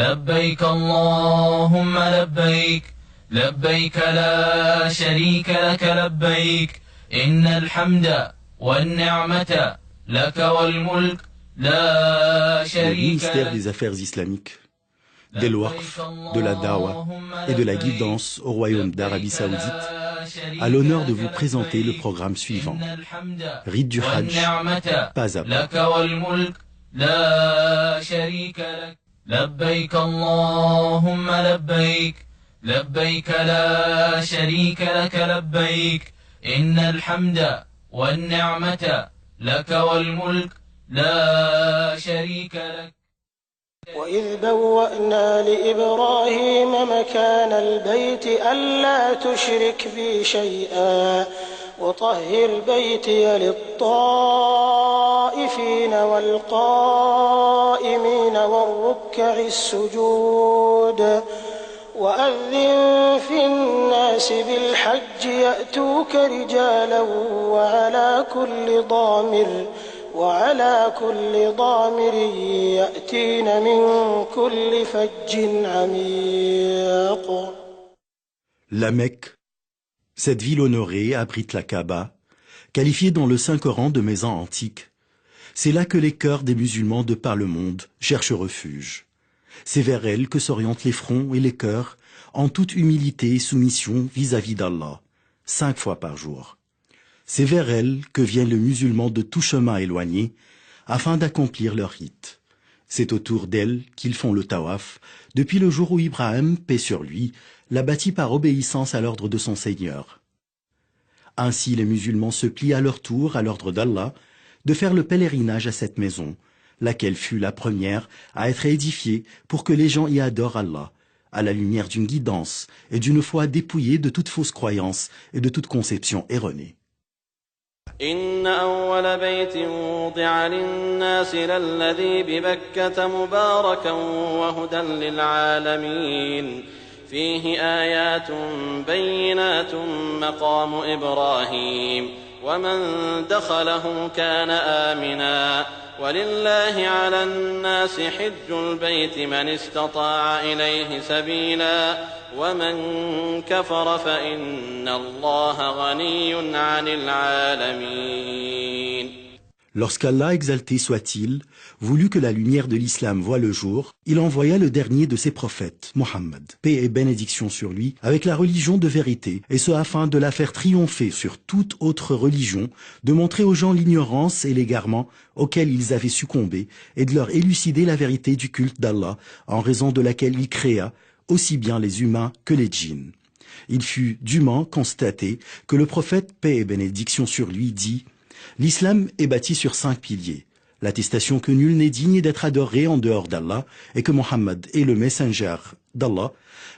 لبيك اللهم لبيك لبيك لا شريك لك لبيك إن الحمد والنعمة لك والملك لا Le شريك ministère لك. des Affaires islamiques, des Waqf, de la Dawa et de la guidance au Royaume d'Arabie Saoudite a l'honneur de vous présenter le programme suivant. Rite du Hajj, pas à pas. لك والملك لا شريك لك لبيك اللهم لبيك لبيك لا شريك لك لبيك إن الحمد والنعمة لك والملك لا شريك لك. وإذ بوأنا لإبراهيم مكان البيت ألا تشرك بي شيئا وطهر بيتي للطائفين والقائمين والركع السجود وأذن في الناس بالحج يأتوك رجالا وعلى كل ضامر يأتين من كل فج عميق. La Mecque, cette ville honorée, abrite la Kaaba, qualifiée dans le Saint-Coran de maison antique. C'est là que les cœurs des musulmans de par le monde cherchent refuge. C'est vers elle que s'orientent les fronts et les cœurs en toute humilité et soumission vis-à-vis d'Allah, 5 fois par jour. C'est vers elle que vient le musulman de tout chemin éloigné afin d'accomplir leur rite. C'est autour d'elle qu'ils font le tawaf depuis le jour où Ibrahim, paix sur lui, l'a bâti par obéissance à l'ordre de son Seigneur. Ainsi les musulmans se plient à leur tour à l'ordre d'Allah de faire le pèlerinage à cette maison, laquelle fut la première à être édifiée pour que les gens y adorent Allah, à la lumière d'une guidance et d'une foi dépouillée de toute fausse croyance et de toute conception erronée. إن أول بيت وضع للناس للذي ببكة مباركا وهدى للعالمين فيه آيات بينات مقام إبراهيم ومن دخله كان آمنا ولله على الناس حج البيت من استطاع إليه سبيلا ومن كفر فإن الله غني عن العالمين. Lorsqu'Allah, exalté soit-il, voulut que la lumière de l'islam voie le jour, il envoya le dernier de ses prophètes, Mohammed, paix et bénédiction sur lui, avec la religion de vérité, et ce afin de la faire triompher sur toute autre religion, de montrer aux gens l'ignorance et l'égarement auxquels ils avaient succombé, et de leur élucider la vérité du culte d'Allah, en raison de laquelle il créa aussi bien les humains que les djinns. Il fut dûment constaté que le prophète, paix et bénédiction sur lui, dit: l'islam est bâti sur 5 piliers. L'attestation que nul n'est digne d'être adoré en dehors d'Allah et que Mohammed est le messager d'Allah,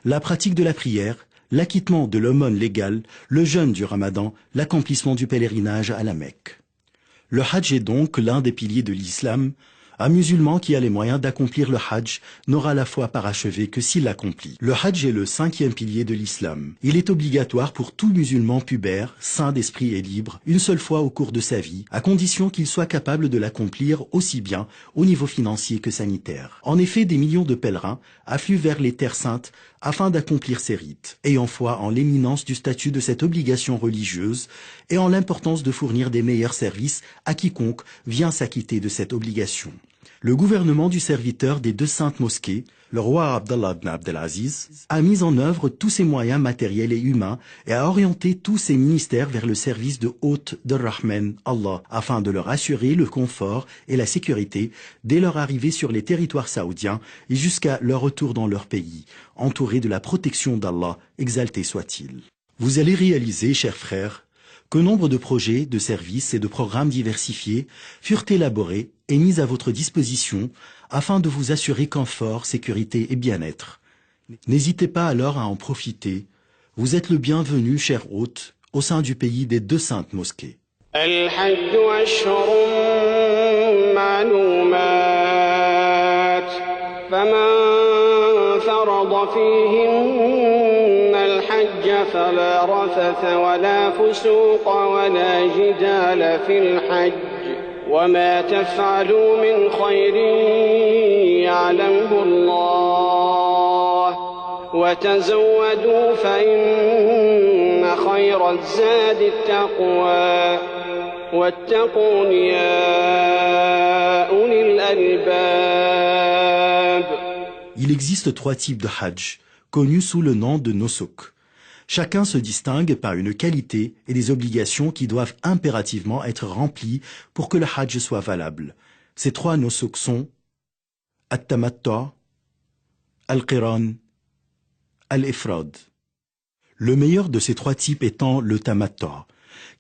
la pratique de la prière, l'acquittement de l'aumône légale, le jeûne du ramadan, l'accomplissement du pèlerinage à la Mecque. Le hajj est donc l'un des piliers de l'islam. Un musulman qui a les moyens d'accomplir le hajj n'aura la foi parachevée que s'il l'accomplit. Le hajj est le 5e pilier de l'islam. Il est obligatoire pour tout musulman pubère, sain d'esprit et libre, une seule fois au cours de sa vie, à condition qu'il soit capable de l'accomplir aussi bien au niveau financier que sanitaire. En effet, des millions de pèlerins affluent vers les terres saintes afin d'accomplir ces rites, ayant foi en l'éminence du statut de cette obligation religieuse et en l'importance de fournir des meilleurs services à quiconque vient s'acquitter de cette obligation. Le gouvernement du serviteur des 2 saintes mosquées, le roi Abdallah ibn Abdelaziz, a mis en œuvre tous ses moyens matériels et humains et a orienté tous ses ministères vers le service de hôtes de Rahman, Allah, afin de leur assurer le confort et la sécurité dès leur arrivée sur les territoires saoudiens et jusqu'à leur retour dans leur pays, entourés de la protection d'Allah, exalté soit-il. Vous allez réaliser, chers frères, que nombre de projets, de services et de programmes diversifiés furent élaborés et mis à votre disposition afin de vous assurer confort, sécurité et bien-être. N'hésitez pas alors à en profiter. Vous êtes le bienvenu, cher hôte, au sein du pays des 2 saintes mosquées. فلا رفث ولا فسوق ولا جدال في الحج وما تفعلوا من خير يعلمه الله وتزودوا فإن خير الزاد التقوى واتقون يا أولي الألباب. Il existe 3 types de hajj, connus sous le nom de nusuk. Chacun se distingue par une qualité et des obligations qui doivent impérativement être remplies pour que le hajj soit valable. Ces 3 nusuk sont at-tamattu', al-qiran, al-ifrad. Le meilleur de ces 3 types étant le tamattu',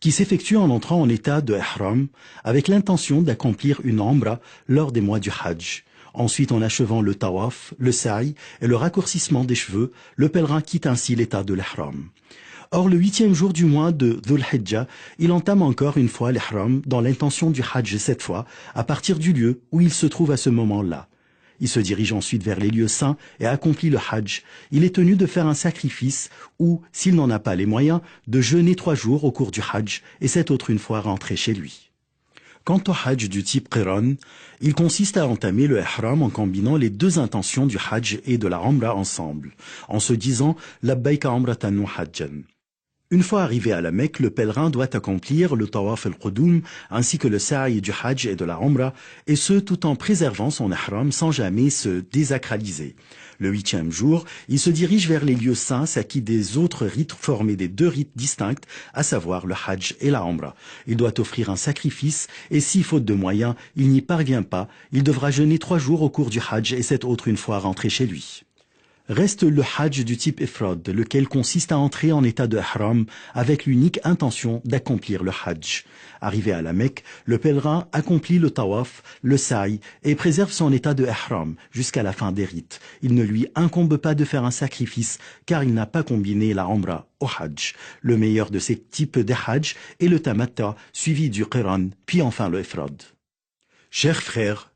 qui s'effectue en entrant en état de ihram avec l'intention d'accomplir une umra lors des mois du hajj. Ensuite, en achevant le tawaf, le sa'i et le raccourcissement des cheveux, le pèlerin quitte ainsi l'état de l'ihram. Or, le 8e jour du mois de Dhul Hijjah, il entame encore une fois l'ihram dans l'intention du hajj cette fois, à partir du lieu où il se trouve à ce moment-là. Il se dirige ensuite vers les lieux saints et accomplit le hajj. Il est tenu de faire un sacrifice ou, s'il n'en a pas les moyens, de jeûner 3 jours au cours du hajj et cette autre une fois rentré chez lui. Quant au hajj du type qiran, il consiste à entamer le ihram en combinant les 2 intentions du hajj et de la umra ensemble, en se disant « labbayka umratan wa hajjan ». Une fois arrivé à la Mecque, le pèlerin doit accomplir le tawaf al-qudum ainsi que le sa'i du hajj et de la umra, et ce tout en préservant son ihram sans jamais se désacraliser. Le 8e jour, il se dirige vers les lieux saints s'acquit des autres rites formés des 2 rites distincts, à savoir le hajj et la umra. Il doit offrir un sacrifice et si, faute de moyens, il n'y parvient pas, il devra jeûner 3 jours au cours du hajj et cette autre une fois rentré chez lui. Reste le hajj du type ifrad, lequel consiste à entrer en état de ihram avec l'unique intention d'accomplir le hajj. Arrivé à la Mecque, le pèlerin accomplit le tawaf, le sa'i et préserve son état de ihram jusqu'à la fin des rites. Il ne lui incombe pas de faire un sacrifice car il n'a pas combiné la umra au hajj. Le meilleur de ces types de hajj est le tamattu' suivi du qiran, puis enfin le ifrad. Chers frères,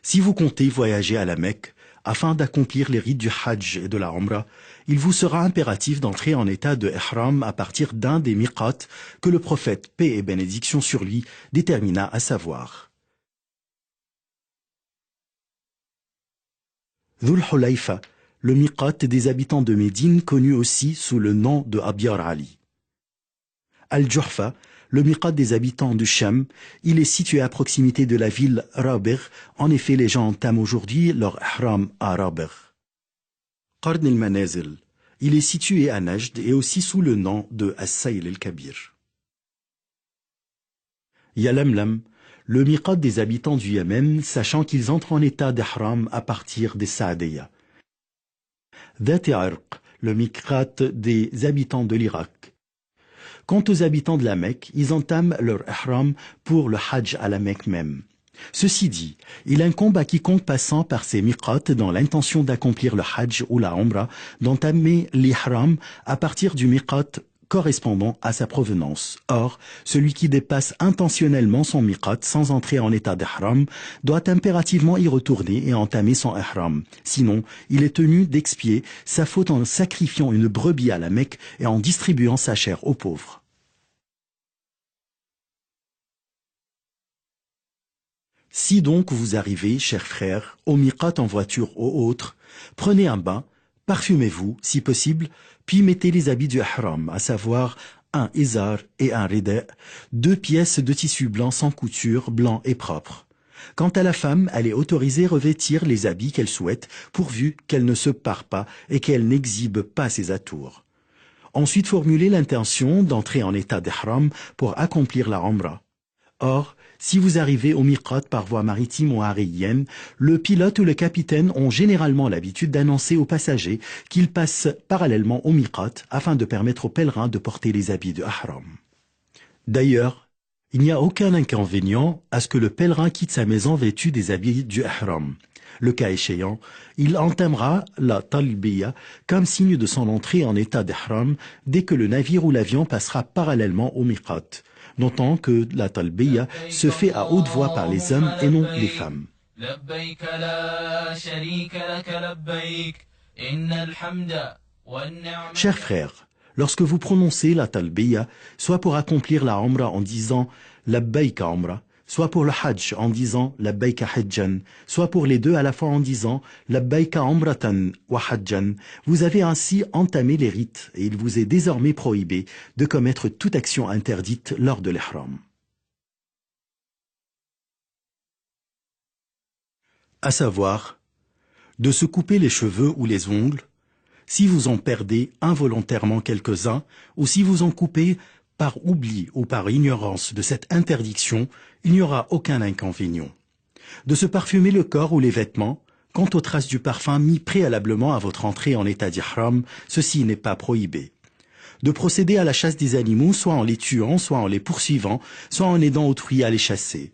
si vous comptez voyager à la Mecque, afin d'accomplir les rites du hajj et de la umra, il vous sera impératif d'entrer en état de ihram à partir d'un des miqat que le prophète, paix et bénédiction sur lui, détermina à savoir. Dhul Hulayfa, le miqat des habitants de Médine connu aussi sous le nom de Abyar Ali. Al-Juhfa, le miqat des habitants du Sham, il est situé à proximité de la ville Rabigh. En effet, les gens entament aujourd'hui leur ihram à Rabigh. Qarn al-Manazil, il est situé à Najd et aussi sous le nom de As-Sayl al-Kabir. Yalamlam, le miqat des habitants du Yémen, sachant qu'ils entrent en état d'ihram à partir des Saadiyya. Dhat Irq, le miqat des habitants de l'Irak. Quant aux habitants de la Mecque, ils entament leur ihram pour le hajj à la Mecque même. Ceci dit, il incombe à quiconque passant par ces miqats dans l'intention d'accomplir le hajj ou la umra d'entamer l'ihram à partir du miqat correspondant à sa provenance. Or, celui qui dépasse intentionnellement son miqat sans entrer en état d'ihram doit impérativement y retourner et entamer son ihram. Sinon, il est tenu d'expier sa faute en sacrifiant une brebis à la Mecque et en distribuant sa chair aux pauvres. Si donc vous arrivez, chers frères, au miqat en voiture ou autre, prenez un bain, parfumez-vous, si possible, puis mettez les habits du ihram, à savoir un izar et un rida, 2 pièces de tissu blanc sans couture, blanc et propre. Quant à la femme, elle est autorisée à revêtir les habits qu'elle souhaite, pourvu qu'elle ne se pare pas et qu'elle n'exhibe pas ses atours. Ensuite, formulez l'intention d'entrer en état d'ihram pour accomplir la umra. Or, si vous arrivez au miqat par voie maritime ou aérienne, le pilote ou le capitaine ont généralement l'habitude d'annoncer aux passagers qu'ils passent parallèlement au miqat afin de permettre aux pèlerins de porter les habits de ihram. D'ailleurs, il n'y a aucun inconvénient à ce que le pèlerin quitte sa maison vêtu des habits du ihram. Le cas échéant, il entamera la talbiya comme signe de son entrée en état d'ihram dès que le navire ou l'avion passera parallèlement au miqat. Notons que la talbiya se fait à haute voix par les hommes et non les femmes. Chers frères, lorsque vous prononcez la talbiya, soit pour accomplir la umra en disant labbayka umra, soit pour le hajj en disant labbaika hajjan, soit pour les deux à la fois en disant labbaika umratan wa hajjan. Vous avez ainsi entamé les rites et il vous est désormais prohibé de commettre toute action interdite lors de l'ihram. À savoir, de se couper les cheveux ou les ongles, si vous en perdez involontairement quelques-uns, ou si vous en coupez par oubli ou par ignorance de cette interdiction, il n'y aura aucun inconvénient. De se parfumer le corps ou les vêtements, quant aux traces du parfum mis préalablement à votre entrée en état d'ihram, ceci n'est pas prohibé. De procéder à la chasse des animaux, soit en les tuant, soit en les poursuivant, soit en aidant autrui à les chasser.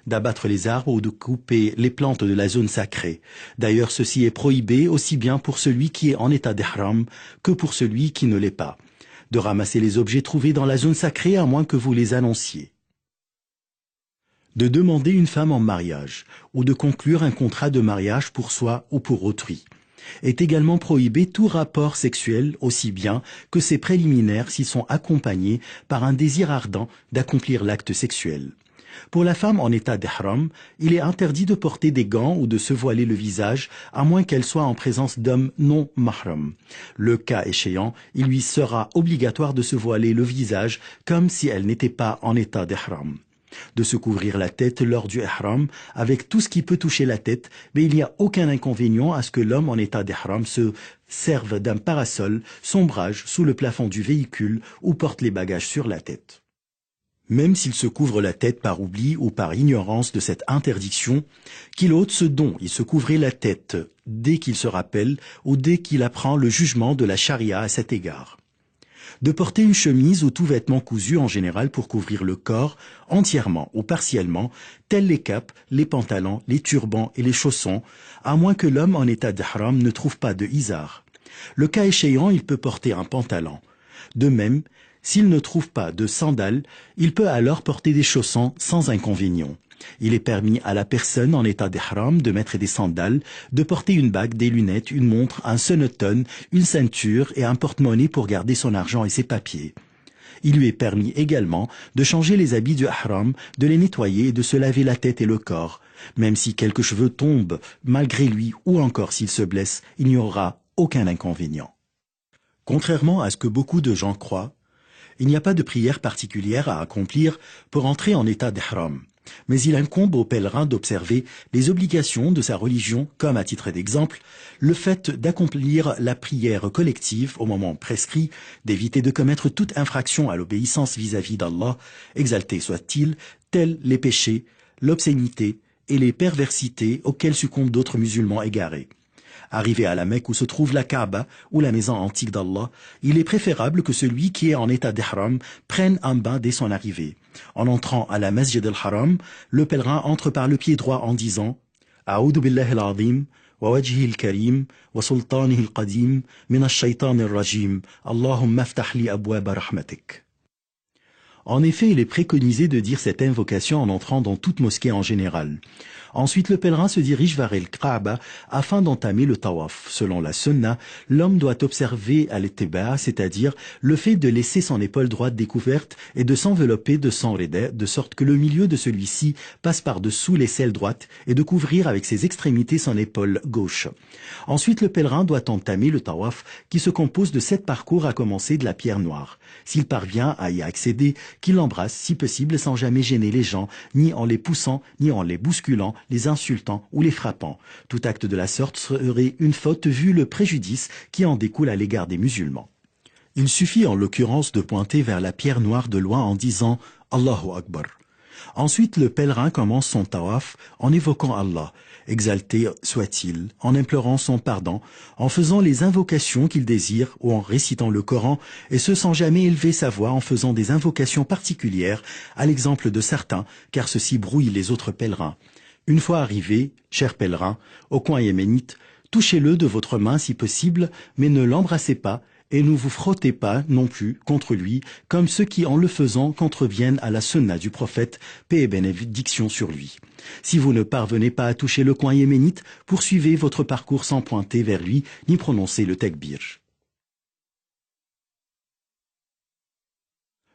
D'abattre les arbres ou de couper les plantes de la zone sacrée. D'ailleurs, ceci est prohibé aussi bien pour celui qui est en état d'ihram que pour celui qui ne l'est pas. De ramasser les objets trouvés dans la zone sacrée à moins que vous les annonciez. De demander une femme en mariage ou de conclure un contrat de mariage pour soi ou pour autrui. Est également prohibé tout rapport sexuel aussi bien que ses préliminaires s'ils sont accompagnés par un désir ardent d'accomplir l'acte sexuel. Pour la femme en état d'ihram, il est interdit de porter des gants ou de se voiler le visage, à moins qu'elle soit en présence d'hommes non mahram. Le cas échéant, il lui sera obligatoire de se voiler le visage comme si elle n'était pas en état d'ihram. De se couvrir la tête lors du ihram avec tout ce qui peut toucher la tête, mais il n'y a aucun inconvénient à ce que l'homme en état d'ihram se serve d'un parasol, sombrage sous le plafond du véhicule ou porte les bagages sur la tête. Même s'il se couvre la tête par oubli ou par ignorance de cette interdiction, qu'il ôte ce dont il se couvrait la tête dès qu'il se rappelle ou dès qu'il apprend le jugement de la charia à cet égard. De porter une chemise ou tout vêtement cousu en général pour couvrir le corps entièrement ou partiellement, tels les capes, les pantalons, les turbans et les chaussons, à moins que l'homme en état d'ihram ne trouve pas de izar. Le cas échéant, il peut porter un pantalon. De même, s'il ne trouve pas de sandales, il peut alors porter des chaussons sans inconvénient. Il est permis à la personne en état d'ihram de mettre des sandales, de porter une bague, des lunettes, une montre, un sonneton, une ceinture et un porte-monnaie pour garder son argent et ses papiers. Il lui est permis également de changer les habits du ihram, de les nettoyer et de se laver la tête et le corps. Même si quelques cheveux tombent malgré lui ou encore s'il se blesse, il n'y aura aucun inconvénient. Contrairement à ce que beaucoup de gens croient, il n'y a pas de prière particulière à accomplir pour entrer en état d'ihram, mais il incombe au pèlerin d'observer les obligations de sa religion comme, à titre d'exemple, le fait d'accomplir la prière collective au moment prescrit, d'éviter de commettre toute infraction à l'obéissance vis-à-vis d'Allah, exalté soit-il, tels les péchés, l'obscénité et les perversités auxquelles succombent d'autres musulmans égarés. Arrivé à la Mecque où se trouve la Kaaba ou la maison antique d'Allah, il est préférable que celui qui est en état d'ihram prenne un bain dès son arrivée. En entrant à la Masjid al-Haram, le pèlerin entre par le pied droit en disant « A'udhu billahi al-azim, wa wajhihi al-karim, wa sultanihi al-qadim, min ash-shaytan al-rajim, Allahumma aftah li abwaba rahmatik » En effet, il est préconisé de dire cette invocation en entrant dans toute mosquée en général. Ensuite, le pèlerin se dirige vers el Kaaba afin d'entamer le tawaf. Selon la sunna, l'homme doit observer al-ittiba', c'est-à-dire le fait de laisser son épaule droite découverte et de s'envelopper de son rida, de sorte que le milieu de celui-ci passe par-dessous l'aisselle droite et de couvrir avec ses extrémités son épaule gauche. Ensuite, le pèlerin doit entamer le tawaf qui se compose de 7 parcours à commencer de la pierre noire. S'il parvient à y accéder, qu'il l'embrasse si possible sans jamais gêner les gens, ni en les poussant, ni en les bousculant, les insultant ou les frappant. Tout acte de la sorte serait une faute vu le préjudice qui en découle à l'égard des musulmans. Il suffit en l'occurrence de pointer vers la pierre noire de loin en disant « Allahu Akbar ». Ensuite, le pèlerin commence son tawaf en évoquant Allah, exalté soit-il, en implorant son pardon, en faisant les invocations qu'il désire ou en récitant le Coran, et ce sans jamais élever sa voix en faisant des invocations particulières, à l'exemple de certains, car ceci brouille les autres pèlerins. Une fois arrivé, cher pèlerin, au coin yéménite, touchez-le de votre main si possible, mais ne l'embrassez pas, et ne vous frottez pas non plus contre lui, comme ceux qui en le faisant contreviennent à la sunna du prophète, paix et bénédiction sur lui. Si vous ne parvenez pas à toucher le coin yéménite, poursuivez votre parcours sans pointer vers lui, ni prononcer le takbir.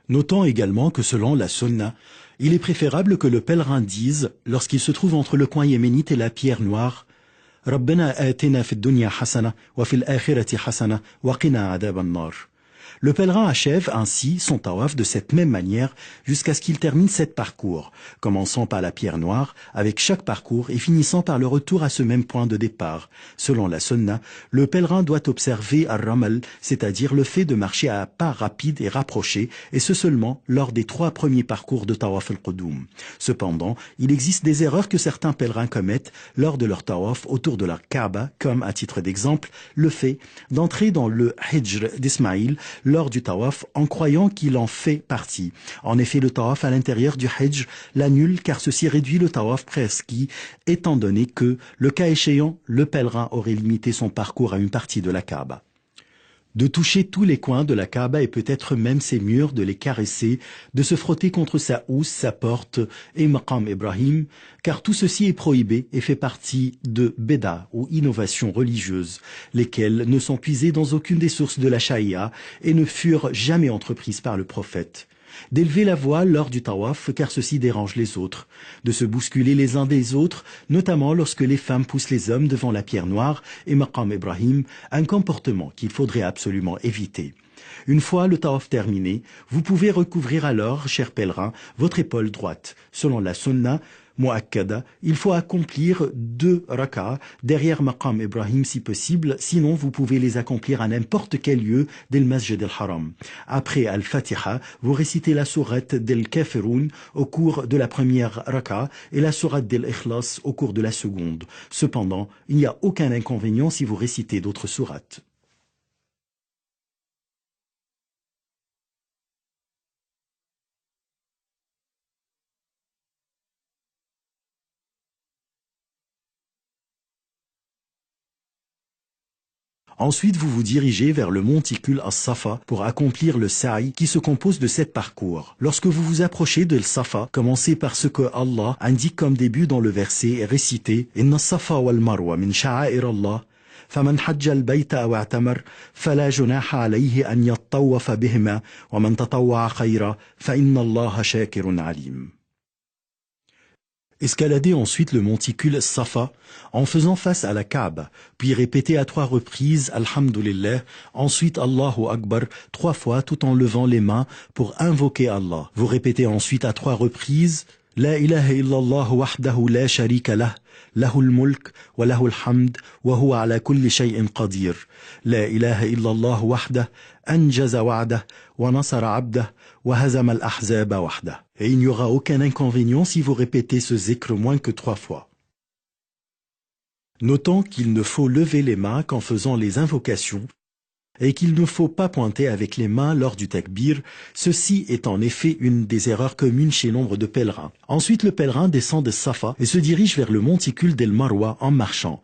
Notons également que selon la sunna, il est préférable que le pèlerin dise, lorsqu'il se trouve entre le coin yéménite et la pierre noire, « Rabbana atina fid dunya hasana wa fil akhirati hasana wa qina adab an-nar » Le pèlerin achève ainsi son tawaf de cette même manière jusqu'à ce qu'il termine 7 parcours, commençant par la pierre noire avec chaque parcours et finissant par le retour à ce même point de départ. Selon la sunna, le pèlerin doit observer ar-ramal, c'est-à-dire le fait de marcher à pas rapides et rapprochés, et ce seulement lors des 3 premiers parcours de tawaf al-qudum. Cependant, il existe des erreurs que certains pèlerins commettent lors de leur tawaf autour de la Kaaba, comme à titre d'exemple, le fait d'entrer dans le hijr d'Ismaïl lors du tawaf en croyant qu'il en fait partie. En effet, le tawaf à l'intérieur du hajj l'annule car ceci réduit le tawaf prescrit, étant donné que, le cas échéant, le pèlerin aurait limité son parcours à une partie de la Kaaba. De toucher tous les coins de la Kaaba et peut-être même ses murs, de les caresser, de se frotter contre sa housse, sa porte et Maqam Ibrahim, car tout ceci est prohibé et fait partie de Beda ou innovations religieuses, lesquelles ne sont puisées dans aucune des sources de la Sharia et ne furent jamais entreprises par le prophète. D'élever la voix lors du tawaf car ceci dérange les autres, de se bousculer les uns des autres, notamment lorsque les femmes poussent les hommes devant la pierre noire et Maqam Ibrahim, un comportement qu'il faudrait absolument éviter. Une fois le tawaf terminé, vous pouvez recouvrir alors, chers pèlerins, votre épaule droite. Selon la sunna muakkada, il faut accomplir 2 rak'ah derrière Maqam Ibrahim si possible, sinon vous pouvez les accomplir à n'importe quel lieu del Masjid al-Haram. Après Al-Fatiha, vous récitez la sourate del Kafirun au cours de la première rak'ah et la sourate del Ikhlas au cours de la seconde. Cependant, il n'y a aucun inconvénient si vous récitez d'autres sourates. Ensuite, vous vous dirigez vers le monticule As-Safa pour accomplir le sa'i qui se compose de 7 parcours. Lorsque vous vous approchez de Safa, commencez par ce que Allah indique comme début dans le verset et récitez « Inna as-Safa wal Marwa min sha'air Allah » فمن حج البيت أو اعتمر فلا جناح عليه أن يطوف بهما ومن تطوع خيرا فإن الله شاكر عليم. Escaladez ensuite le monticule Safa en faisant face à la Kaaba, puis répétez à 3 reprises Alhamdulillah, ensuite Allahu Akbar 3 fois tout en levant les mains pour invoquer Allah. Vous répétez ensuite à 3 reprises La ilaha illallah wahdahu la sharika lah, lahul mulk wa lahul hamd wa huwa ala kulli shay'in qadir. La ilaha illallah wahdah anjaza wa'dah wa nasara 'abdah wa hazama al-ahzaba wahdah. Et il n'y aura aucun inconvénient si vous répétez ce zikr moins que 3 fois. Notons qu'il ne faut lever les mains qu'en faisant les invocations et qu'il ne faut pas pointer avec les mains lors du takbir. Ceci est en effet une des erreurs communes chez nombre de pèlerins. Ensuite, le pèlerin descend de Safa et se dirige vers le monticule d'El Marwa en marchant.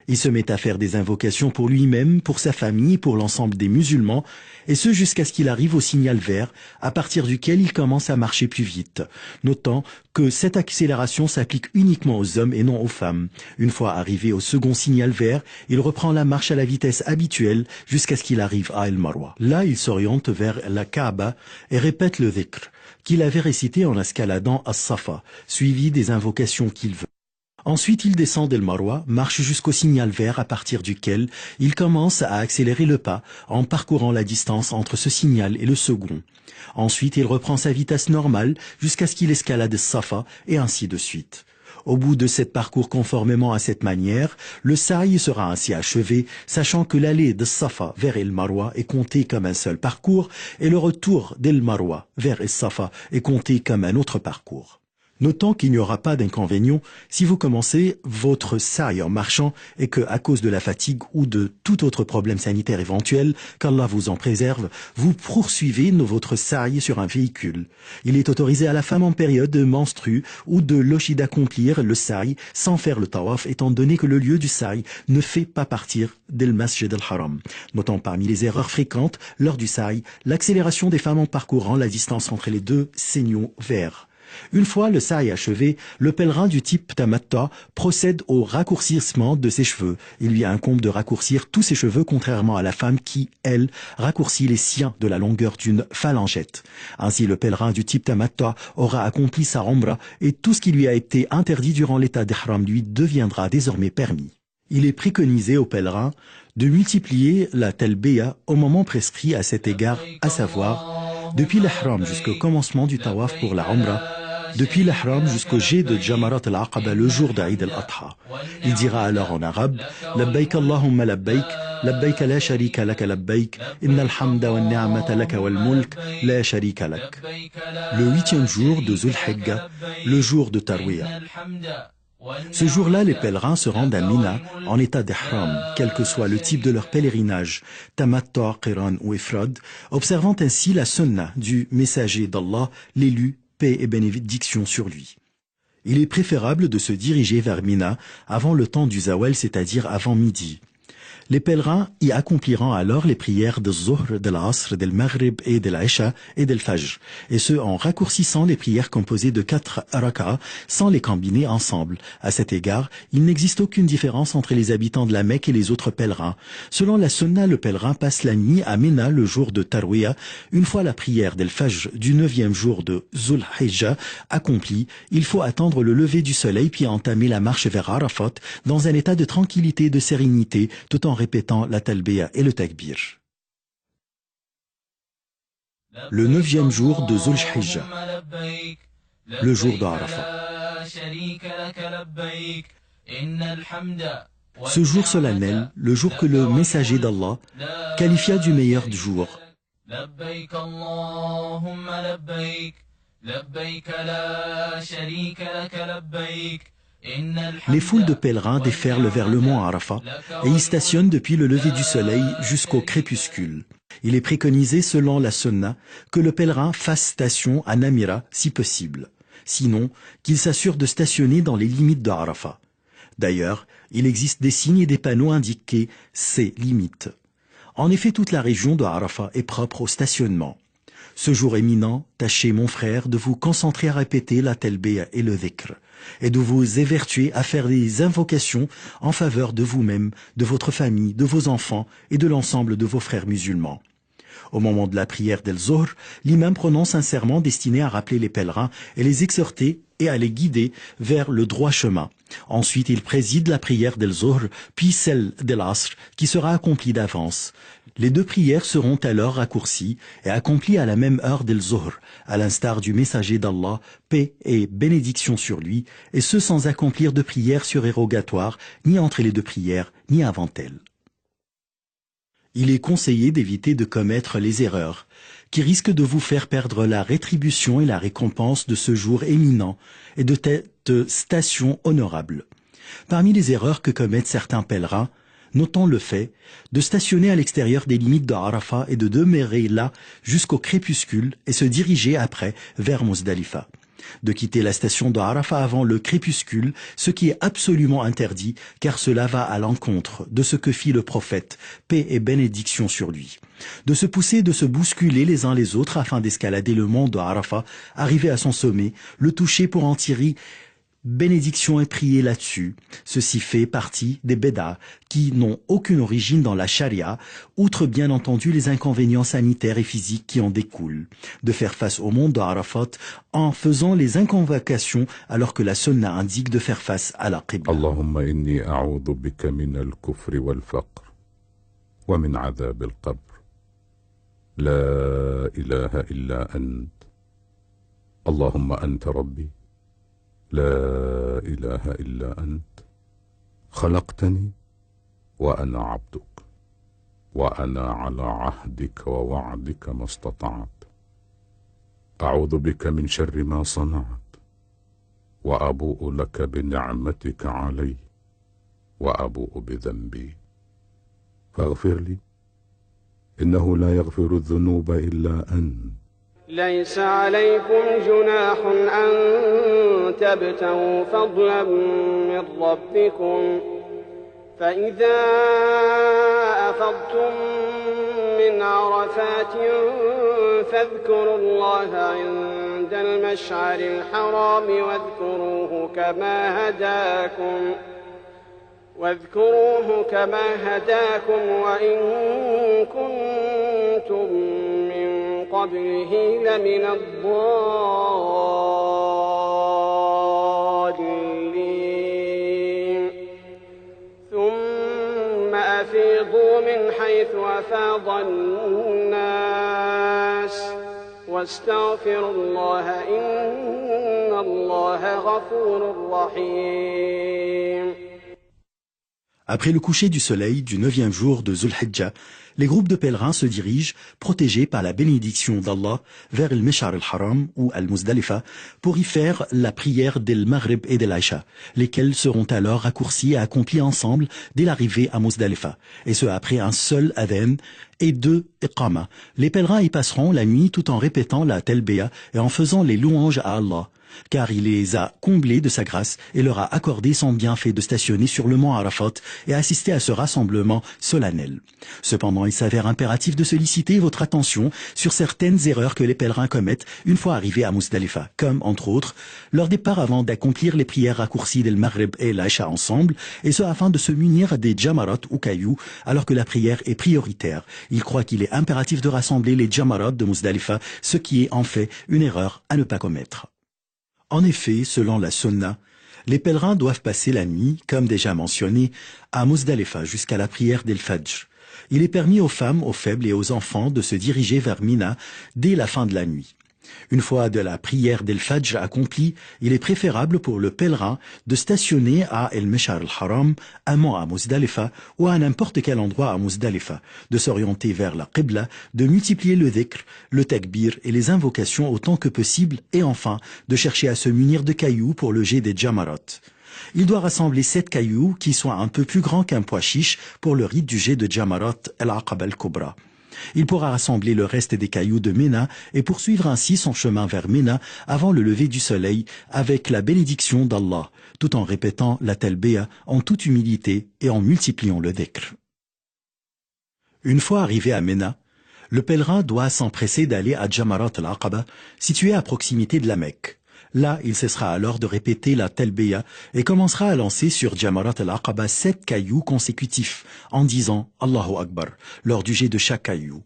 Il se met à faire des invocations pour lui-même, pour sa famille, pour l'ensemble des musulmans, et ce jusqu'à ce qu'il arrive au signal vert, à partir duquel il commence à marcher plus vite. Notant que cette accélération s'applique uniquement aux hommes et non aux femmes. Une fois arrivé au second signal vert, il reprend la marche à la vitesse habituelle jusqu'à ce qu'il arrive à El Marwa. Là, il s'oriente vers la Kaaba et répète le dhikr qu'il avait récité en escaladant à Safa, suivi des invocations qu'il veut. Ensuite, il descend d'El Marwa, marche jusqu'au signal vert à partir duquel il commence à accélérer le pas en parcourant la distance entre ce signal et le second. Ensuite, il reprend sa vitesse normale jusqu'à ce qu'il escalade Safa et ainsi de suite. Au bout de 7 parcours conformément à cette manière, le sa'i sera ainsi achevé, sachant que l'allée de Safa vers El Marwa est comptée comme un seul parcours et le retour d'El Marwa vers El Safa est compté comme un autre parcours. Notons qu'il n'y aura pas d'inconvénient si vous commencez votre sa'i en marchant et que, à cause de la fatigue ou de tout autre problème sanitaire éventuel, qu'Allah vous en préserve, vous poursuivez votre sa'i sur un véhicule. Il est autorisé à la femme en période menstrue ou de lochi d'accomplir le sa'i sans faire le tawaf, étant donné que le lieu du sa'i ne fait pas partir d'El Masjid al-Haram. Notons parmi les erreurs fréquentes lors du sa'i, l'accélération des femmes en parcourant la distance entre les 2 signaux verts. Une fois le sa'i achevé, le pèlerin du type tamatta procède au raccourcissement de ses cheveux. Il lui incombe de raccourcir tous ses cheveux, contrairement à la femme qui, elle, raccourcit les siens de la longueur d'une phalangette. Ainsi, le pèlerin du type tamatta aura accompli sa umra et tout ce qui lui a été interdit durant l'état d'ihram lui deviendra désormais permis. Il est préconisé aux pèlerins de multiplier la talbiya au moment prescrit à cet égard, à savoir depuis l'ihram jusqu'au commencement du tawaf pour la umra, depuis l'ihram jusqu'au jet de Jamarat al-Aqaba le jour d'Aïd al-Adha. Il dira alors en arabe « Labbaik Allahumma labbaik, labbaik la sharika laka labbaik, innal hamda wa ni'mata laka wal mulk, la sharika lak ». Le 8e jour de Zul Hijja, le jour de Tarwiyah. Ce jour-là, les pèlerins se rendent à Mina en état d'ihram, quel que soit le type de leur pèlerinage, tamattu', qiran ou ifrad, observant ainsi la sunna du messager d'Allah, l'élu, paix et bénédiction sur lui. Il est préférable de se diriger vers Mina avant le temps du zawal, c'est-à-dire avant midi. Les pèlerins y accompliront alors les prières de Zuhr, de l'Asr, de l'Maghrib et de l'Isha et de l'Fajr, et ce en raccourcissant les prières composées de 4 rak'ah sans les combiner ensemble. À cet égard, il n'existe aucune différence entre les habitants de la Mecque et les autres pèlerins. Selon la sunna, le pèlerin passe la nuit à Mina le jour de Tarwiyah. Une fois la prière d'El-Fajr du 9e jour de Zul Hijja accomplie, il faut attendre le lever du soleil puis entamer la marche vers Arafat dans un état de tranquillité et de sérénité, tout en répétant la talbiya et le takbir. Le 9e jour de Zul Hijja, le jour d'Arafat. Ce jour solennel, le jour que le messager d'Allah qualifia du meilleur jour. Les foules de pèlerins déferlent vers le mont Arafat et y stationnent depuis le lever du soleil jusqu'au crépuscule. Il est préconisé, selon la sunna, que le pèlerin fasse station à Namira si possible. Sinon, qu'il s'assure de stationner dans les limites de Arafat. D'ailleurs, il existe des signes et des panneaux indiqués ces limites. En effet, toute la région de Arafat est propre au stationnement. Ce jour éminent, tâchez, mon frère, de vous concentrer à répéter la talbiya et le dhikr, et de vous évertuer à faire des invocations en faveur de vous-même, de votre famille, de vos enfants et de l'ensemble de vos frères musulmans. Au moment de la prière d'El-Zohr, l'imam prononce un serment destiné à rappeler les pèlerins et les exhorter et à les guider vers le droit chemin. Ensuite, il préside la prière d'El-Zohr, puis celle d'El-Asr, qui sera accomplie d'avance. Les deux prières seront alors raccourcies et accomplies à la même heure d'El-Zohr, à l'instar du messager d'Allah, paix et bénédiction sur lui, et ce sans accomplir de prière surérogatoire, ni entre les deux prières, ni avant elles. Il est conseillé d'éviter de commettre les erreurs qui risquent de vous faire perdre la rétribution et la récompense de ce jour éminent et de cette station honorable. Parmi les erreurs que commettent certains pèlerins, notons le fait de stationner à l'extérieur des limites de Arafat et de demeurer là jusqu'au crépuscule et se diriger après vers Muzdalifa. De quitter la station de Arafat avant le crépuscule, ce qui est absolument interdit, car cela va à l'encontre de ce que fit le prophète, paix et bénédiction sur lui. De se pousser et de se bousculer les uns les autres afin d'escalader le mont de Arafat, arriver à son sommet, le toucher pour en tirer bénédiction et prier là-dessus. Ceci fait partie des bédas qui n'ont aucune origine dans la charia, outre bien entendu les inconvénients sanitaires et physiques qui en découlent. De faire face au monde d'Arafat en faisant les inconvocations alors que la sunna indique de faire face à la qibla. Allahumma inni a'udhu bika min al-kufri wal-faqr wa min adhab al-qabr. La ilaha illa ant. Allahumma anta rabbi. لا إله إلا أنت خلقتني وأنا عبدك وأنا على عهدك ووعدك ما استطعت أعوذ بك من شر ما صنعت وأبوء لك بنعمتك علي وأبوء بذنبي فاغفر لي إنه لا يغفر الذنوب إلا أنت ليس عليكم جناح أن تبتغوا فضلا من ربكم فإذا أفضتم من عرفات فاذكروا الله عند عند المشعر الحرام واذكروه كما هداكم وإن كنتم من قبله لمن الضالين ثم أفيضوا من حيث أفاض الناس واستغفروا الله إن الله غفور رحيم. Après le coucher du soleil du 9e jour de Zulhijjah, les groupes de pèlerins se dirigent, protégés par la bénédiction d'Allah, vers le Mesh'ar al-Haram ou al-Muzdalifa pour y faire la prière del Maghrib et de l'Aïcha, lesquelles seront alors raccourcies et accomplies ensemble dès l'arrivée à Muzdalifa, et ce après un seul adhan et 2 iqama. Les pèlerins y passeront la nuit tout en répétant la talbiya et en faisant les louanges à Allah, car il les a comblés de sa grâce et leur a accordé son bienfait de stationner sur le mont Arafat et assister à ce rassemblement solennel. Cependant, il s'avère impératif de solliciter votre attention sur certaines erreurs que les pèlerins commettent une fois arrivés à Muzdalifa, comme, entre autres, leur départ avant d'accomplir les prières raccourcies del Maghrib et l'Aïcha ensemble, et ce afin de se munir des jamarot ou cailloux, alors que la prière est prioritaire. Il croit qu'il est impératif de rassembler les jamarot de Muzdalifa, ce qui est en fait une erreur à ne pas commettre. En effet, selon la sunna, les pèlerins doivent passer la nuit, comme déjà mentionné, à Muzdalifa jusqu'à la prière d'El Fajr. Il est permis aux femmes, aux faibles et aux enfants de se diriger vers Mina dès la fin de la nuit. Une fois de la prière d'El Fajr accomplie, il est préférable pour le pèlerin de stationner à El Mesh'ar al-Haram, un mont à Muzdalifa ou à n'importe quel endroit à Muzdalifa, de s'orienter vers la Qibla, de multiplier le dhikr, le takbir et les invocations autant que possible et enfin de chercher à se munir de cailloux pour le jet des jamarot. Il doit rassembler 7 cailloux qui soient un peu plus grands qu'un pois chiche pour le rite du jet de jamarot al-Aqaba al-Kubra. Il pourra rassembler le reste des cailloux de Ména et poursuivre ainsi son chemin vers Ména avant le lever du soleil avec la bénédiction d'Allah, tout en répétant la talbiya en toute humilité et en multipliant le dhikr. Une fois arrivé à Ména, le pèlerin doit s'empresser d'aller à Jamarat al-Aqaba, situé à proximité de la Mecque. Là, il cessera alors de répéter la talbiya et commencera à lancer sur Jamarat al-Aqaba 7 cailloux consécutifs en disant Allahu Akbar lors du jet de chaque caillou.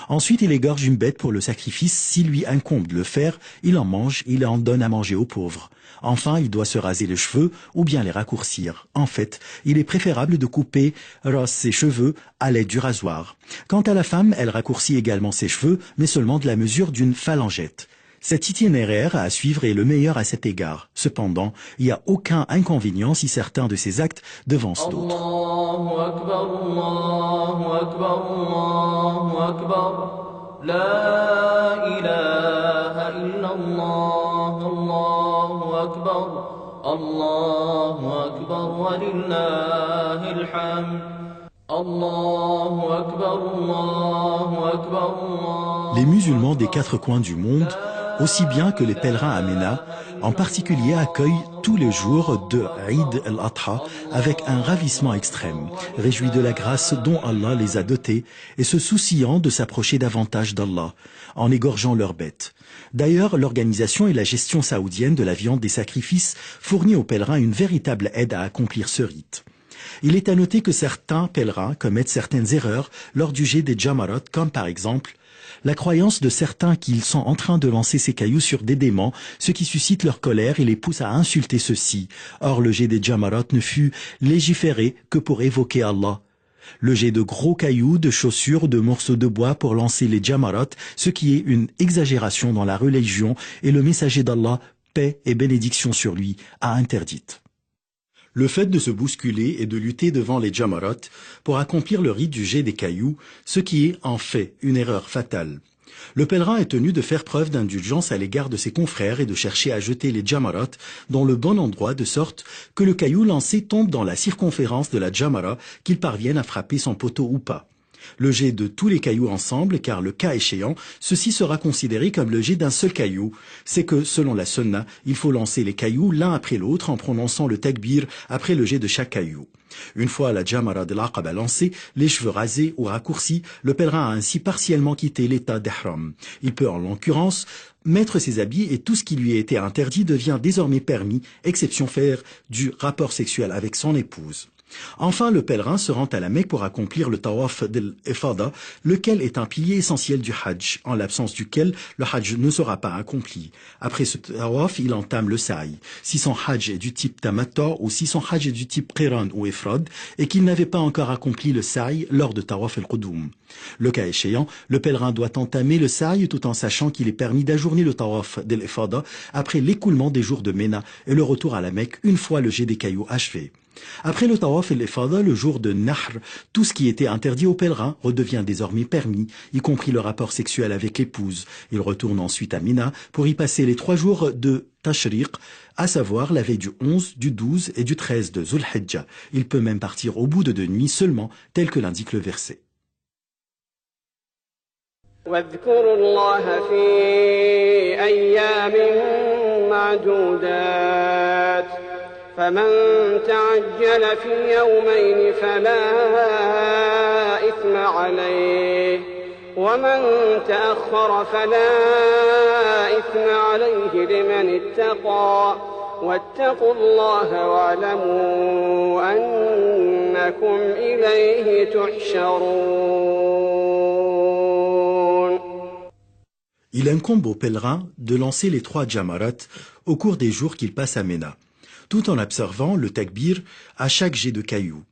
Ensuite, il égorge une bête pour le sacrifice. S'il lui incombe de le faire, il en mange et il en donne à manger aux pauvres. Enfin, il doit se raser les cheveux ou bien les raccourcir. En fait, il est préférable de couper ses cheveux à l'aide du rasoir. Quant à la femme, elle raccourcit également ses cheveux, mais seulement de la mesure d'une phalangette. Cet itinéraire à suivre est le meilleur à cet égard. Cependant, il n'y a aucun inconvénient si certains de ces actes devancent d'autres. Allahu Akbar, Allahu Akbar, Allahu Akbar. La ilaha illallah, Allahu Akbar. Allahu Akbar wa lillahil hamd. Allahu Akbar, Allahu Akbar, Allahu. Les musulmans des 4 coins du monde, aussi bien que les pèlerins à Ména, en particulier accueillent tous les jours de Eid al-Adha avec un ravissement extrême, réjouis de la grâce dont Allah les a dotés et se souciant de s'approcher davantage d'Allah, en égorgeant leurs bêtes. D'ailleurs, l'organisation et la gestion saoudienne de la viande des sacrifices fournit aux pèlerins une véritable aide à accomplir ce rite. Il est à noter que certains pèlerins commettent certaines erreurs lors du jet des jamarot, comme par exemple la croyance de certains qu'ils sont en train de lancer ces cailloux sur des démons, ce qui suscite leur colère et les pousse à insulter ceux-ci. Or, le jet des jamarot ne fut légiféré que pour évoquer Allah. Le jet de gros cailloux, de chaussures, de morceaux de bois pour lancer les jamarot, ce qui est une exagération dans la religion, et le messager d'Allah, paix et bénédiction sur lui, a interdite. Le fait de se bousculer et de lutter devant les jamarot pour accomplir le rite du jet des cailloux, ce qui est en fait une erreur fatale. Le pèlerin est tenu de faire preuve d'indulgence à l'égard de ses confrères et de chercher à jeter les jamarot dans le bon endroit de sorte que le caillou lancé tombe dans la circonférence de la jamara, qu'il parvienne à frapper son poteau ou pas. Le jet de tous les cailloux ensemble, car le cas échéant, ceci sera considéré comme le jet d'un seul caillou. C'est que, selon la sunna, il faut lancer les cailloux l'un après l'autre en prononçant le takbir après le jet de chaque caillou. Une fois la jamara de l'Aqaba lancée, les cheveux rasés ou raccourcis, le pèlerin a ainsi partiellement quitté l'état d'ihram. Il peut en l'occurrence mettre ses habits et tout ce qui lui était interdit devient désormais permis, exception faire du rapport sexuel avec son épouse. Enfin, le pèlerin se rend à la Mecque pour accomplir le tawaf d'El-Ifada, lequel est un pilier essentiel du Hajj, en l'absence duquel le Hajj ne sera pas accompli. Après ce tawaf, il entame le sa'i. Si son Hajj est du type tamattu ou si son Hajj est du type qiran ou ifrad, et qu'il n'avait pas encore accompli le sa'i lors de tawaf el-Qudum. Le cas échéant, le pèlerin doit entamer le sa'i tout en sachant qu'il est permis d'ajourner le tawaf d'El-Ifada après l'écoulement des jours de Ména et le retour à la Mecque une fois le jet des cailloux achevé. Après le tawaf et l'Ifada, le jour de Nahr, tout ce qui était interdit aux pèlerins redevient désormais permis, y compris le rapport sexuel avec l'épouse. Il retourne ensuite à Mina pour y passer les 3 jours de Tashriq, à savoir la veille du 11, du 12 et du 13 de Zul Hijjah. Il peut même partir au bout de 2 nuits seulement, tel que l'indique le verset. واذكروا الله في أيام معدودات فمن تعجل في يومين فلا إثم عليه ومن تأخر فلا إثم عليه لمن اتقى واتقوا الله واعلموا أنكم إليه تحشرون. Il incombe aux pèlerins de lancer les 3 jamarat au cours des jours qu'ils passent à Ména, tout en observant le takbir à chaque jet de cailloux.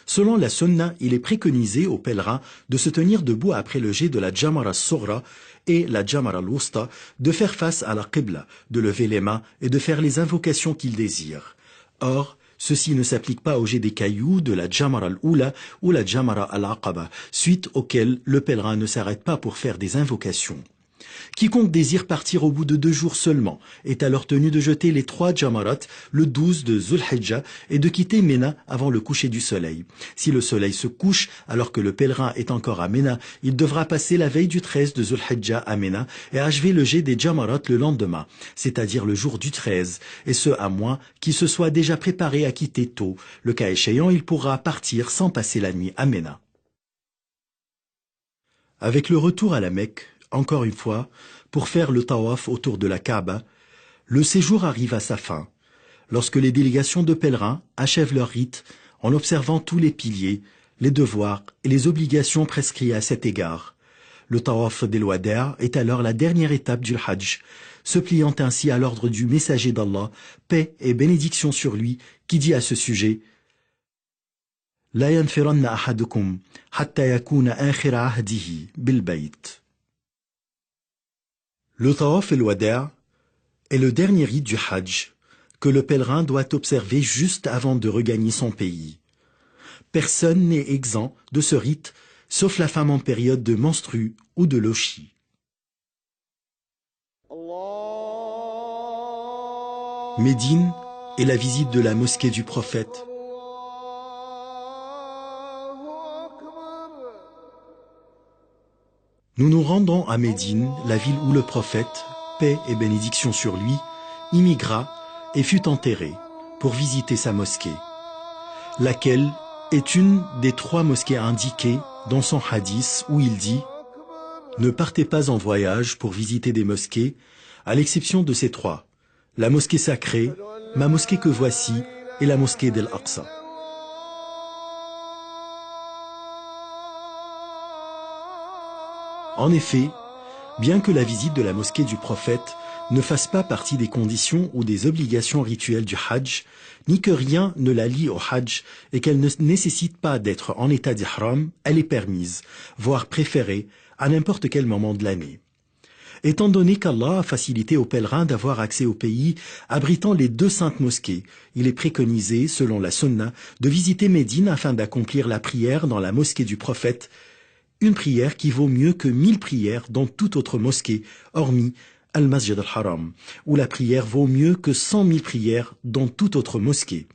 Selon la sunna, il est préconisé aux pèlerins de se tenir debout après le jet de la jamara soghra et la jamara al-wusta, de faire face à la qibla, de lever les mains et de faire les invocations qu'ils désirent. Or, ceci ne s'applique pas au jet des cailloux de la jamara al-oula ou la jamara al-aqaba, suite auquel le pèlerin ne s'arrête pas pour faire des invocations. Quiconque désire partir au bout de 2 jours seulement est alors tenu de jeter les 3 jamarat le 12 de Zul Hijjah et de quitter Ména avant le coucher du soleil. Si le soleil se couche alors que le pèlerin est encore à Ména, il devra passer la veille du 13 de Zul Hijjah à Ména et achever le jet des jamarat le lendemain, c'est-à-dire le jour du 13, et ce à moins qu'il se soit déjà préparé à quitter tôt. Le cas échéant, il pourra partir sans passer la nuit à Ména. Avec le retour à la Mecque, encore une fois, pour faire le tawaf autour de la Kaaba, le séjour arrive à sa fin, lorsque les délégations de pèlerins achèvent leur rite en observant tous les piliers, les devoirs et les obligations prescrits à cet égard. Le tawaf del Wada' est alors la dernière étape du Hajj, se pliant ainsi à l'ordre du messager d'Allah, paix et bénédiction sur lui, qui dit à ce sujet « La yanfiranna ahadukum hatta yakuna akhira ahdihi bil bayt » Le tawaf el-Wada' est le dernier rite du Hajj que le pèlerin doit observer juste avant de regagner son pays. Personne n'est exempt de ce rite, sauf la femme en période de menstrue ou de lochi. Médine est la visite de la mosquée du prophète. Nous nous rendons à Médine, la ville où le prophète, paix et bénédiction sur lui, immigra et fut enterré pour visiter sa mosquée, laquelle est une des 3 mosquées indiquées dans son hadith où il dit « Ne partez pas en voyage pour visiter des mosquées, à l'exception de ces 3, la mosquée sacrée, ma mosquée que voici et la mosquée d'Al-Aqsa. » En effet, bien que la visite de la mosquée du prophète ne fasse pas partie des conditions ou des obligations rituelles du Hajj, ni que rien ne la lie au Hajj et qu'elle ne nécessite pas d'être en état d'ihram, elle est permise, voire préférée, à n'importe quel moment de l'année. Étant donné qu'Allah a facilité aux pèlerins d'avoir accès au pays abritant les 2 saintes mosquées, il est préconisé, selon la sunna, de visiter Médine afin d'accomplir la prière dans la mosquée du prophète, une prière qui vaut mieux que 1000 prières dans toute autre mosquée, hormis Al-Masjid al-Haram, où la prière vaut mieux que 100 000 prières dans toute autre mosquée.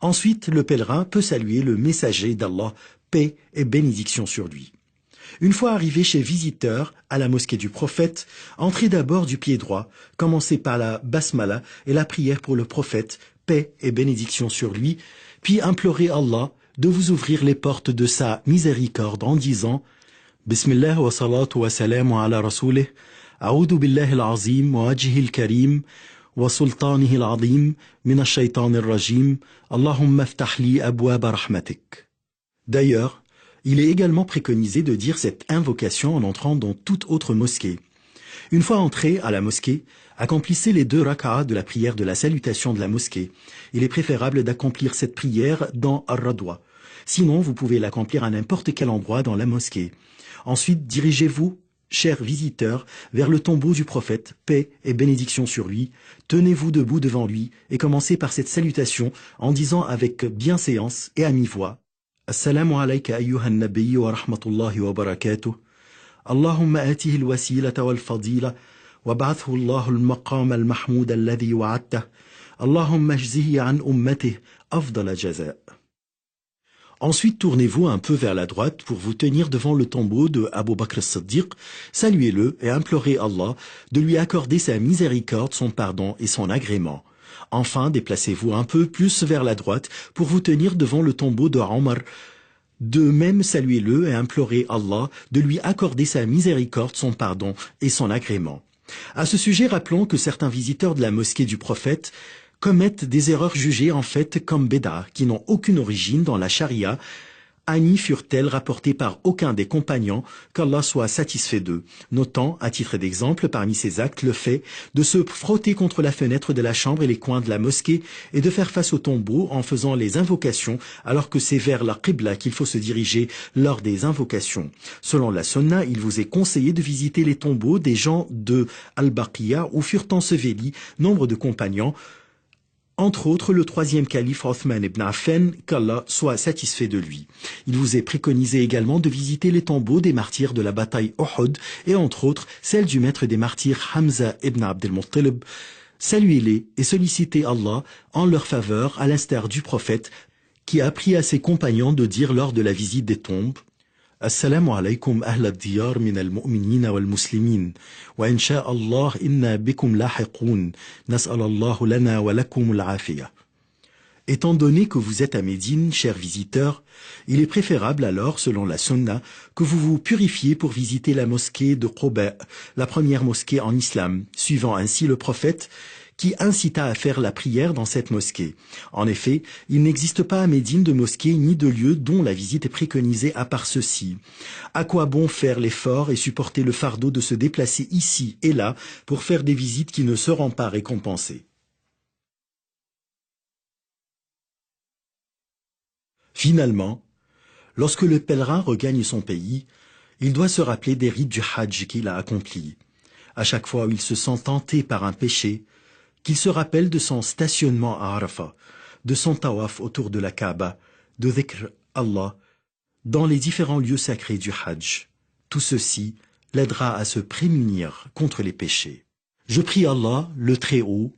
Ensuite, le pèlerin peut saluer le messager d'Allah, paix et bénédiction sur lui. Une fois arrivé chez visiteur à la mosquée du prophète, entrez d'abord du pied droit, commencez par la basmala et la prière pour le prophète, paix et bénédiction sur lui, puis implorez Allah de vous ouvrir les portes de sa miséricorde en disant بسم الله والصلاة والسلام على رسوله أعوذ بالله العظيم ووجهه الكريم وسلطانه العظيم من الشيطان الرجيم اللهم افتح لي أبواب رحمتك. D'ailleurs, il est également préconisé de dire cette invocation en entrant dans toute autre mosquée. Une fois entré à la mosquée, accomplissez les 2 rak'ahs de la prière de la salutation de la mosquée. Il est préférable d'accomplir cette prière dans Ar-Radwa. Sinon, vous pouvez l'accomplir à n'importe quel endroit dans la mosquée. Ensuite, dirigez-vous, chers visiteurs, vers le tombeau du prophète, paix et bénédiction sur lui. Tenez-vous debout devant lui et commencez par cette salutation en disant avec bienséance et à mi-voix Assalamu alayka ayyuhan nabiyyu wa rahmatullahi wa barakatuh. Allahumma atihi al-wasilata wal-fadila wa ba'athu Allahu al-maqam al-mahmoud alladhi wa'adtah. Allahumma ajzihi an ummatihi afdala jaza'. Ensuite, tournez-vous un peu vers la droite pour vous tenir devant le tombeau de Abu Bakr as-Siddiq, saluez-le et implorez Allah de lui accorder sa miséricorde, son pardon et son agrément. Enfin, déplacez-vous un peu plus vers la droite pour vous tenir devant le tombeau de Omar. De même, saluez-le et implorez Allah de lui accorder sa miséricorde, son pardon et son agrément. À ce sujet, rappelons que certains visiteurs de la mosquée du prophète commettent des erreurs jugées en fait comme béda, qui n'ont aucune origine dans la charia, ni furent-elles rapportées par aucun des compagnons, qu'Allah soit satisfait d'eux. Notant, à titre d'exemple, parmi ces actes, le fait de se frotter contre la fenêtre de la chambre et les coins de la mosquée et de faire face au tombeau en faisant les invocations, alors que c'est vers la Qibla qu'il faut se diriger lors des invocations. Selon la Sunna, il vous est conseillé de visiter les tombeaux des gens de Al-Baqiya où furent ensevelis nombre de compagnons, entre autres le 3e calife Othman ibn Affan, qu'Allah soit satisfait de lui. Il vous est préconisé également de visiter les tombeaux des martyrs de la bataille Uhud et entre autres celle du maître des martyrs Hamza ibn Abd al-Muttalib. Saluez-les et sollicitez Allah en leur faveur à l'instar du prophète qui a appris à ses compagnons de dire lors de la visite des tombes Assalamu alaykum ahl ad-diyar min al-mu'minina wal-muslimin wa insha Allah inna bikum lahiqun nas'al Allah lana wa lakum al-afiyah. Étant donné que vous êtes à Médine, chers visiteurs, il est préférable alors, selon la Sunna, que vous vous purifiez pour visiter la mosquée de Quba, la première mosquée en islam, suivant ainsi le prophète qui incita à faire la prière dans cette mosquée. En effet, il n'existe pas à Médine de mosquée ni de lieu dont la visite est préconisée à part ceci. À quoi bon faire l'effort et supporter le fardeau de se déplacer ici et là pour faire des visites qui ne seront pas récompensées? Finalement, lorsque le pèlerin regagne son pays, il doit se rappeler des rites du Hajj qu'il a accomplis. À chaque fois où il se sent tenté par un péché, qu'il se rappelle de son stationnement à Arafat, de son tawaf autour de la Kaaba, de dhikr Allah, dans les différents lieux sacrés du Hajj. Tout ceci l'aidera à se prémunir contre les péchés. Je prie Allah, le Très-Haut,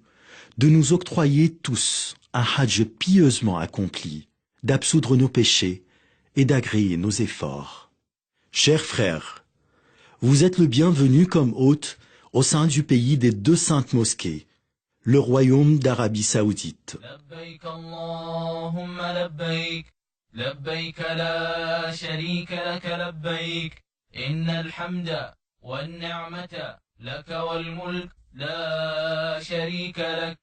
de nous octroyer tous un Hajj pieusement accompli, d'absoudre nos péchés et d'agréer nos efforts. Chers frères, vous êtes le bienvenu comme hôte au sein du pays des 2 saintes mosquées, le royaume d'Arabie Saoudite. لبيك اللهم لبيك لبيك لا شريك لك لبيك إن الحمد والنعمة لك والملك لا شريك لك